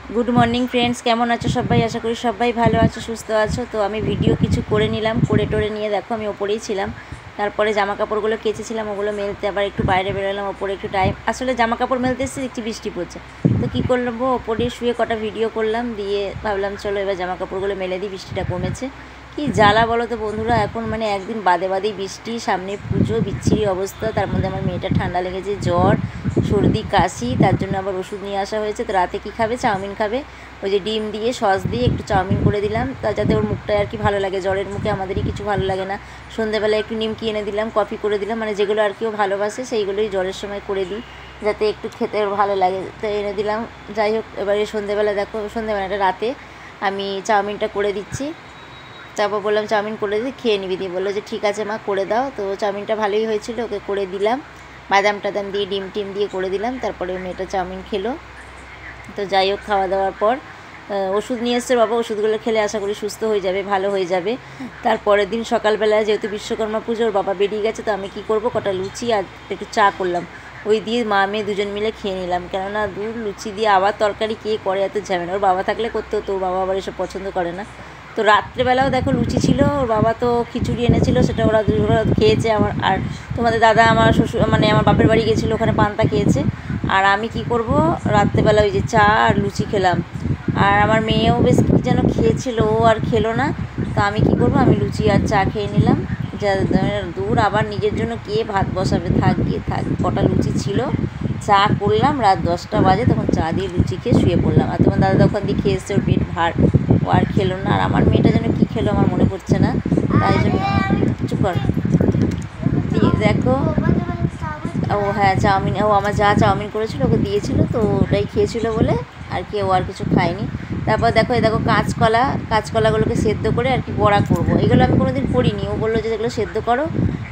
Good morning friends केमन आछो सबाई आशा करी सबाई भालो आछो सुस्थ आछो। तो आमी भिडियो किछु करे निलाम करे टोरे निये देखो आमी ओपरेई छिलाम। तारपरे जामा कापड़गुलो केचेछिलाम ओगुलो मेलते आबार एकटु बाइरे बेरोलाम ओपरे एकटु टाइम आसले जामा कापड़ मेलते एसेछि देखछि बिस्टि पड़ছে। तो कि करबो ओपरे शुए कटा भिडियो करलाम दिए भाबलाम चलो एबार जामा कापड़गुलो मेले दिई बिस्टिटा कमेছে। कि জ্বালা বলো তো বন্ধুরা এখন মানে একদিন বাদে বাদেই বৃষ্টি সামনে পুজো বিচ্ছিরি অবস্থা। তার মধ্যে আমার মেয়েটা ঠান্ডা লেগেছে জ্বর সর্দি কাশি তার জন্য আবার ওষুধ নিয়ে আসা হয়েছে। তো রাতে কি খাবে চাউমিন খাবে ওই যে ডিম দিয়ে সস দিয়ে একটু চাউমিন করে দিলাম তা যাতে ওর মুখটায় আর কি ভালো লাগে জ্বরের মুখে আমাদেরই কিছু ভালো লাগে না। সন্ধ্যেবেলা একটু নিমকি এনে দিলাম কফি করে দিলাম মানে যেগুলো আর কি ও ভালোবাসে সেইগুলোই জ্বরের সময় করে দিই যাতে একটু খেতে ওর ভালো লাগে তো এনে দিলাম। যাই হোক এবারে সন্ধ্যেবেলা দেখো সন্ধ্যেবেলাটা রাতে আমি চাউমিনটা করে দিচ্ছি। তারপর বললাম চাউমিন করে দিই খেয়ে নিবি দিয়ে বললো যে ঠিক আছে মা করে দাও। তো চাউমিনটা ভালোই হয়েছিল ওকে করে দিলাম বাদাম টাদাম দিয়ে ডিম টিম দিয়ে করে দিলাম। তারপরে মেয়েটা চাউমিন খেলো। তো যাই হোক খাওয়া দাওয়ার পর ওষুধ নিয়ে এসছে বাবা ওষুধগুলো খেলে আশা করি সুস্থ হয়ে যাবে ভালো হয়ে যাবে। তারপরের দিন সকালবেলা যেহেতু বিশ্বকর্মা পুজোর বাবা বেরিয়ে গেছে তো আমি কি করব কটা লুচি আর একটু চা করলাম ওই দিয়ে মা মেয়ে দুজন মিলে খেয়ে নিলাম। কেননা দূর লুচি দিয়ে আবার তরকারি কে করে এত ঝামেলা ওর বাবা থাকলে করতে হতো ওর বাবা আবার এসব পছন্দ করে না। তো রাত্রেবেলাও দেখো লুচি ছিল ওর বাবা তো খিচুড়ি এনেছিল সেটা ওরা খেয়েছে আমার আর তোমাদের দাদা আমার শ্বশুর মানে আমার বাপের বাড়ি গেছিলো ওখানে পান্তা খেয়েছে। আর আমি কি করব রাত্রেবেলা ওই যে চা আর লুচি খেলাম। আর আমার মেয়েও বেশ কী যেন খেয়েছিল ও আর খেলো না। তো আমি কি করব আমি লুচি আর চা খেয়ে নিলাম। যা দূর আবার নিজের জন্য কে ভাত বসাবে থাক গিয়ে থাক কটা লুচি ছিল চা করলাম রাত 10টা বাজে তখন চা দিয়ে লুচি খেয়ে শুয়ে পড়লাম। আর তোমার দাদা দোকান দিয়ে খেয়ে এসছে ওর পেট ভার ও আর খেলো না। আর আমার মেয়েটা যেন কী খেলো আমার মনে পড়ছে না তাই জন্য চুপ কর দিয়ে দেখো ও হ্যাঁ চাউমিন ও আমার যা চাউমিন করেছিল ওকে দিয়েছিল তো ওটাই খেয়েছিল বলে আর কি ও আর কিছু খায়নি। তারপর দেখো এই দেখো কাঁচকলাগুলোকে সেদ্ধ করে আর কি বড়া করব। এগুলো আমি কোনো দিন করিনি ও বললো যে এগুলো সেদ্ধ করো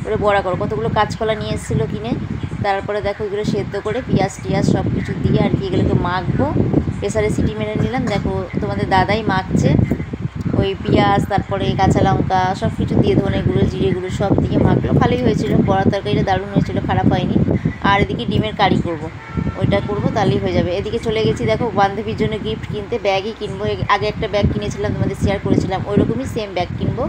ওরে বড়া করো কতগুলো কাঁচকলা নিয়ে এসেছিলো কিনে। তারপরে দেখো এগুলো সেদ্ধ করে পেঁয়াজ টিয়াজ সব কিছু দিয়ে আর কি এগুলোকে মাখবো প্রেসারে সিটি মেরে নিলাম। দেখো তোমাদের দাদাই মাখছে ওই পেঁয়াজ তারপরে কাঁচা লঙ্কা সব কিছু দিয়ে ধনে গুঁড়ো জিরে গুঁড়ো সব দিয়ে মাখলো ভালোই হয়েছিল বড়া তরকারিটা দারুণ হয়েছিল খারাপ হয়নি। আর এদিকে ডিমের কারি করব ওইটা করব তাহলেই হয়ে যাবে। এদিকে চলে গেছি দেখো বান্ধবীর জন্য গিফট কিনতে ব্যাগই কিনবো আগে একটা ব্যাগ কিনেছিলাম তোমাদের শেয়ার করেছিলাম ওই রকমই সেম ব্যাগ কিনবো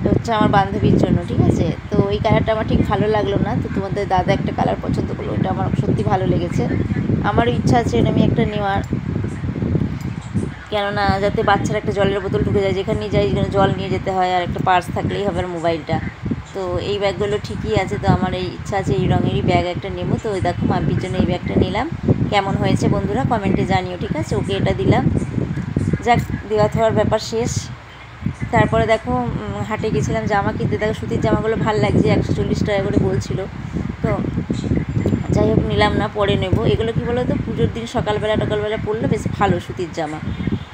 তো হচ্ছে আমার বান্ধবীর জন্য ঠিক আছে। তো এই কালারটা আমার ঠিক ভালো লাগলো না তো তোমাদের দাদা একটা কালার পছন্দ করলো ওইটা আমার সত্যি ভালো লেগেছে। আমারও ইচ্ছা আছে এটা আমি একটা নেওয়ার কেননা যাতে বাচ্চারা একটা জলের বোতল ঢুকে যায় যেখানে নিয়ে যাই জল নিয়ে যেতে হয় আর একটা পার্স থাকলেই হবে আর মোবাইলটা। তো এই ব্যাগগুলো ঠিকই আছে তো আমার এই ইচ্ছা আছে এই রঙেরই ব্যাগ একটা নেব। তো ওই দেখো মাম্পির জন্য এই ব্যাগটা নিলাম কেমন হয়েছে বন্ধুরা কমেন্টে জানিও ঠিক আছে। ওকে এটা দিলাম যাক দেওয়া থাওয়ার ব্যাপার শেষ। তারপরে দেখো হাটে গেছিলাম জামা কিনতে দেখো সুতির জামাগুলো ভালো লাগছে 140 টাকা করে বলছিল। তো যাই হোক নিলাম না পরে নেব। এগুলো কি বলো তো পুজোর দিন সকালবেলা পরলে বেশ ভালো সুতির জামা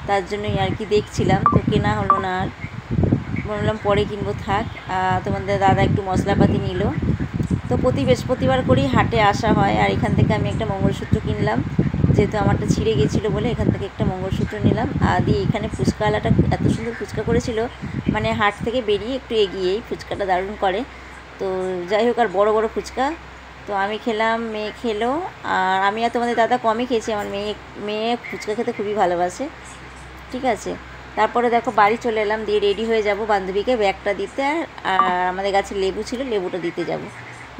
তার জন্যই আর কি দেখছিলাম তো কেনা হলো না আর বললাম পরে কিনবো থাক। তোমাদের দাদা একটু মশলাপাতি নিল। তো প্রতি বৃহস্পতিবার করেই হাটে আসা হয় আর এখান থেকে আমি একটা মঙ্গলসূত্র কিনলাম যেহেতু আমারটা ছিঁড়ে গিয়েছিলো বলে এখান থেকে একটা মঙ্গলসূত্র নিলাম। আর দিয়ে এখানে ফুচকাওয়ালাটা এত সুন্দর ফুচকা করেছিল মানে হাট থেকে বেরিয়ে একটু এগিয়েই ফুচকাটা দারুণ করে। তো যাই হোক আর বড় বড় ফুচকা তো আমি খেলাম মেয়ে খেলো আর আমি আর তোমাদের দাদা কমই খেয়েছি আমার মেয়ে ফুচকা খেতে খুবই ভালোবাসে ঠিক আছে। তারপরে দেখো বাড়ি চলে এলাম দিয়ে রেডি হয়ে যাব বান্ধবীকে ব্যাগটা দিতে আর আমাদের গাছে লেবু ছিল লেবুটা দিতে যাব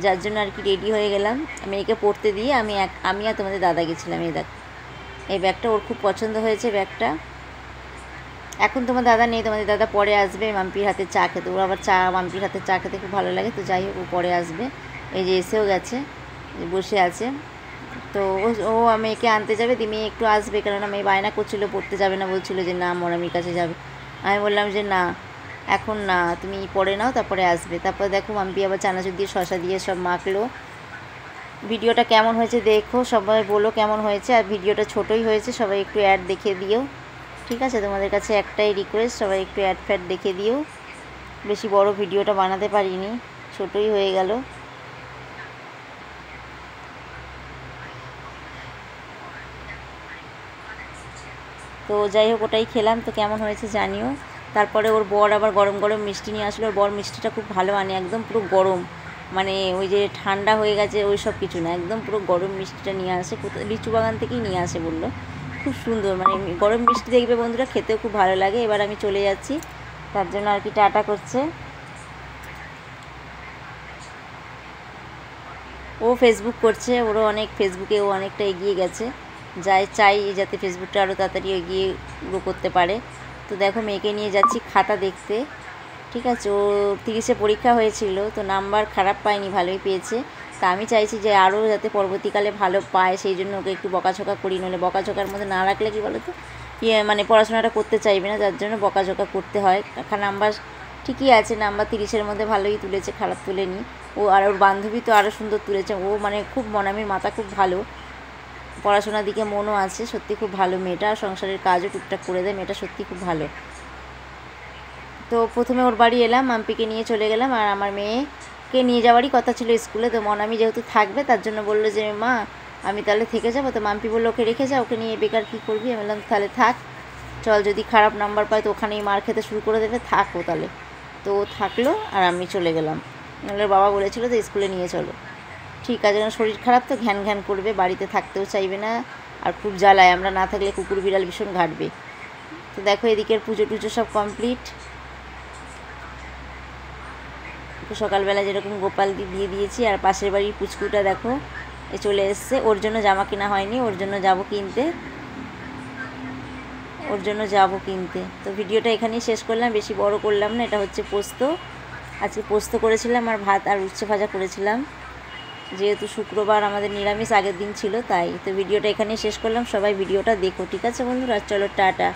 যার জন্য আর কি রেডি হয়ে গেলাম। মেয়েকে পড়তে দিয়ে আমি আর তোমাদের দাদা গেছিলাম। এই দেখ এই ব্যাগটা ওর খুব পছন্দ হয়েছে ব্যাগটা। এখন তোমার দাদা নেই তোমাদের দাদা পরে আসবে মাম্পির হাতে চা খেতে ওর আবার মাম্পির হাতে চা খেতে খুব ভালো লাগে। তো যাই হোক ও পরে আসবে এই যে এসেও গেছে বসে আছে। তো ও মেয়েকে আনতে যাবে দিয়ে মেয়ে একটু আসবে কেননা মেয়ে বায়না করছিল পড়তে যাবে না বলছিল যে না মরামির কাছে যাবে। আমি বললাম যে না এখন না তুমি পড়ে নাও তারপরে আসবে। তারপর দেখো মাম্পি আবার চানাচুর দিয়ে শশা দিয়ে সব মাখলো। ভিডিওটা কেমন হয়েছে দেখো সবাই বলো কেমন হয়েছে আর ভিডিওটা ছোটোই হয়েছে সবাই একটু অ্যাড দেখে দিও ঠিক আছে। তোমাদের কাছে একটাই রিকোয়েস্ট সবাই একটু অ্যাড ফ্যাড দেখে দিও বেশি বড় ভিডিওটা বানাতে পারিনি ছোটোই হয়ে গেল। তো যাই হোক ওটাই খেলাম তো কেমন হয়েছে জানিও। তারপরে ওর বর আবার গরম গরম মিষ্টি নিয়ে আসলো ওর বর মিষ্টিটা খুব ভালো আনে একদম পুরো গরম মানে ওই যে ঠান্ডা হয়ে গেছে ওই সব কিছু না একদম পুরো গরম মিষ্টিটা নিয়ে আসে লিচু বাগান থেকেই নিয়ে আসে বললো। খুব সুন্দর, মানে গরম মিষ্টি দেখবে বন্ধুরা, খেতেও খুব ভালো লাগে। এবার আমি চলে যাচ্ছি, তার জন্য আর কি টাটা করছে। ও ফেসবুক করছে, ওরও অনেক ফেসবুকে ও অনেকটা এগিয়ে গেছে, চাই যাতে ফেসবুকটা আরও তাড়াতাড়ি এগিয়ে গ্রো করতে পারে। তো দেখো মেয়েকে নিয়ে যাচ্ছি খাতা দেখতে, ঠিক আছে। ও 30-এ পরীক্ষা হয়েছিল, তো নাম্বার খারাপ পায়নি, ভালোই পেয়েছে। তা আমি চাইছি যে আরও যাতে পরবর্তীকালে ভালো পায়, সেই জন্য ওকে একটু বকাঝকা করি, নইলে বকাঝকার মধ্যে না রাখলে কী বলো তো, মানে পড়াশোনাটা করতে চাইবে না, যার জন্য বকাঝকা করতে হয়। নাম্বার ঠিকই আছে, নাম্বার 30-এর মধ্যে ভালোই তুলেছে, খারাপ তুলেনি। ও আর ওর বান্ধবী তো আরও সুন্দর তুলেছে। ও মানে খুব মনামির মাথা খুব ভালো, পড়াশোনার দিকে মনও আছে, সত্যি খুব ভালো মেয়েটা, সংসারের কাজও টুকটাক করে দেয়, মেয়েটা সত্যি খুব ভালো। তো প্রথমে ওর বাড়ি এলাম, মাম্পিকে নিয়ে চলে গেলাম, আর আমার মেয়েকে নিয়ে যাওয়ারই কথা ছিল স্কুলে। তো মনামি যেহেতু থাকবে, তার জন্য বললো যে মা আমি তাহলে থেকে যাবো। তো মাম্পি বললো ওকে রেখে যা, ওকে নিয়ে বেকার কী করবি। আমি বললাম তাহলে থাক, চল, যদি খারাপ নাম্বার পায় তো ওখানেই মার খেতে শুরু করে দেবে, থাকো তাহলে। তো ও থাকলো আর আমি চলে গেলাম। নাহলে বাবা বলেছিল তো স্কুলে নিয়ে চলো, ঠিক আছে, কারণ শরীর খারাপ তো ঘ্যান ঘ্যান করবে, বাড়িতে থাকতেও চাইবে না, আর খুব জ্বালায়, আমরা না থাকলে কুকুর বিড়াল ভীষণ ঘাটবে। তো দেখো এদিকের পুজো টুজো সব কমপ্লিট। সকালবেলা যেরকম গোপাল দিয়ে দিয়েছি, আর পাশের বাড়ির পুচকুটা দেখো চলে এসছে, ওর জন্য জামা কেনা হয়নি, ওর জন্য যাবো কিনতে। তো ভিডিওটা এখানেই শেষ করলাম, বেশি বড় করলাম না। এটা হচ্ছে পোস্ত, আজকে পোস্ত করেছিলাম, আর ভাত আর উচ্ছে ভাজা করেছিলাম, যেহেতু শুক্রবার আমাদের নিরামিষ আগের দিন ছিল তাই। তো ভিডিওটা এখানেই শেষ করলাম, সবাই ভিডিওটা দেখো, ঠিক আছে বন্ধুরা, চলো টাটা।